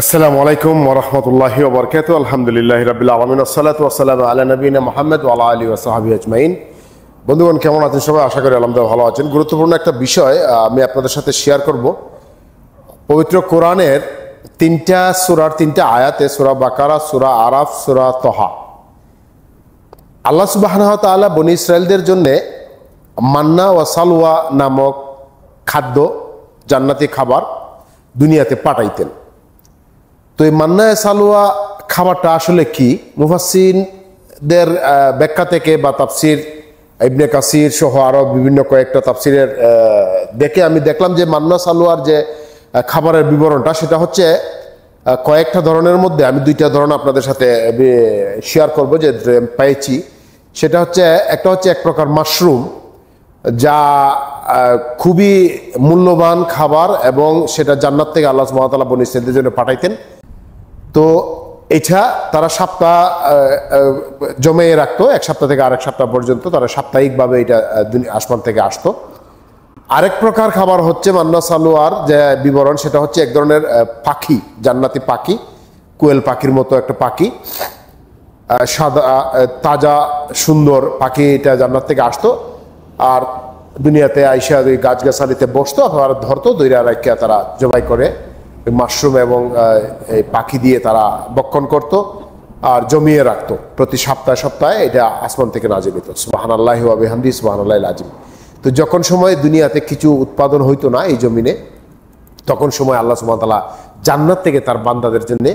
আসসালামু আলাইকুম ওয়া রাহমাতুল্লাহি ওয়া বারাকাতুহু। আলহামদুলিল্লাহি রাব্বিল আলামিন, ওয়াসসালাতু ওয়াসসালামু আলা নবিয়িনা মুহাম্মদ ওয়া আলা আলিহি ওয়া সাহবিহি আজমাইন। বন্ধুগণ, কেমন আছেন সবাই? আশা করি আলহামদুলিল্লাহ ভালো আছেন। গুরুত্বপূর্ণ একটা বিষয় আমি আপনাদের সাথে শেয়ার করব। পবিত্র কোরআনের তিনটা সূরার তিনটা আয়াতে, সূরা বাকারা, সূরা আরাফ, সূরা তহা, আল্লাহ সুবহানাহু ওয়া তাআলা বনী ইসরাইলদের জন্য মান্না ওয়া সালওয়া নামক খাদ্য, জান্নাতি খাবার দুনিয়াতে পাঠাইতেন। তো এই মান্না সালওয়া খাবারটা আসলে কি? মুফাসসিরদের ব্যাখ্যা থেকে বা তাফসির ইবনে কাসির সহ আরও বিভিন্ন কয়েকটা তাফসিরের দেখে আমি দেখলাম যে মান্না সালওয়ার যে খাবারের বিবরণটা, সেটা হচ্ছে কয়েকটা ধরনের মধ্যে আমি দুইটা ধরন আপনাদের সাথে শেয়ার করব যে পেয়েছি। সেটা হচ্ছে একটা হচ্ছে এক প্রকার মাশরুম, যা খুবই মূল্যবান খাবার এবং সেটা জান্নাত থেকে আল্লাহ সুবহানাহু ওয়া তাআলা বনী ইসরাইলদের জন্য পাঠাইতেন। তো এটা তারা সপ্তাহ জমিয়ে রাখতো, এক সপ্তাহ থেকে আরেক সপ্তাহ পর্যন্ত তারা সাপ্তাহিকভাবে এটা আসমান থেকে আসতো। আরেক প্রকার খাবার হচ্ছে মান্না সালওয়ার যে বিবরণ, সেটা হচ্ছে এক ধরনের পাখি, জান্নাতি পাখি, কোয়েল পাখির মতো একটা পাখি, সাদা তাজা সুন্দর পাখি, এটা জান্নাত থেকে আসতো আর দুনিয়াতে আইসা ওই গাছগাছালিতে বসতো, আবার ধরতো, দইরা রাখিয়া তারা জবাই করে মাশরুম এবং এই পাখি দিয়ে তারা বক্ষণ করত আর জমিয়ে রাখতো। প্রতি সপ্তাহে সপ্তাহে এটা আসমান থেকে নাজিল হতো। সুবহানাল্লাহি ওয়া বিহামদিহি সুবহানাল্লাহিল আযীম। তো যখন সময় দুনিয়াতে কিছু উৎপাদন হইতো না এই জমিনে, তখন সময় আল্লাহ সুবহানাহু ওয়া তাআলা জান্নাত থেকে তার বান্দাদের জন্য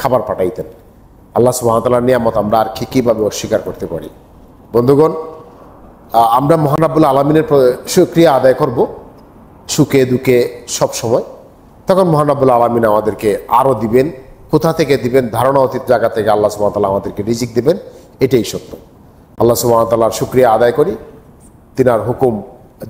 খাবার পাঠাইতেন। আল্লাহ সুবহানাহু ওয়া তাআলার নিয়ামত আমরা আর কিভাবে অস্বীকার করতে পারি? বন্ধুগণ, আমরা মহান রাব্বুল আলামিনের শুকরিয়া আদায় করব সুখে দুঃখে সব সময়। তখন মহান রাব্বুল আলামিন আমাদেরকে আরও দিবেন। কোথা থেকে দিবেন? ধারণা অতীত জায়গা থেকে আল্লাহ সুবহানাহু ওয়া তাআলা আমাদেরকে রিজিক দিবেন, এটাই সত্য। আল্লাহ সুবহানাহু ওয়া তাআলার শুকরিয়া আদায় করি, তিনার হুকুম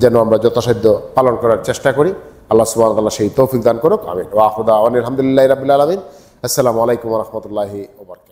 যেন আমরা যথাসাধ্য পালন করার চেষ্টা করি। আল্লাহ সুবহানাহু ওয়া তাআলা সেই তৌফিক দান করুক। আমিন। ওয়া আখিরু দাওয়ানা আলহামদুলিল্লাহি রাব্বিল আলামিন। আসসালামু আলাইকুম ওয়া রাহমাতুল্লাহি ওয়া বারাকাতুহু।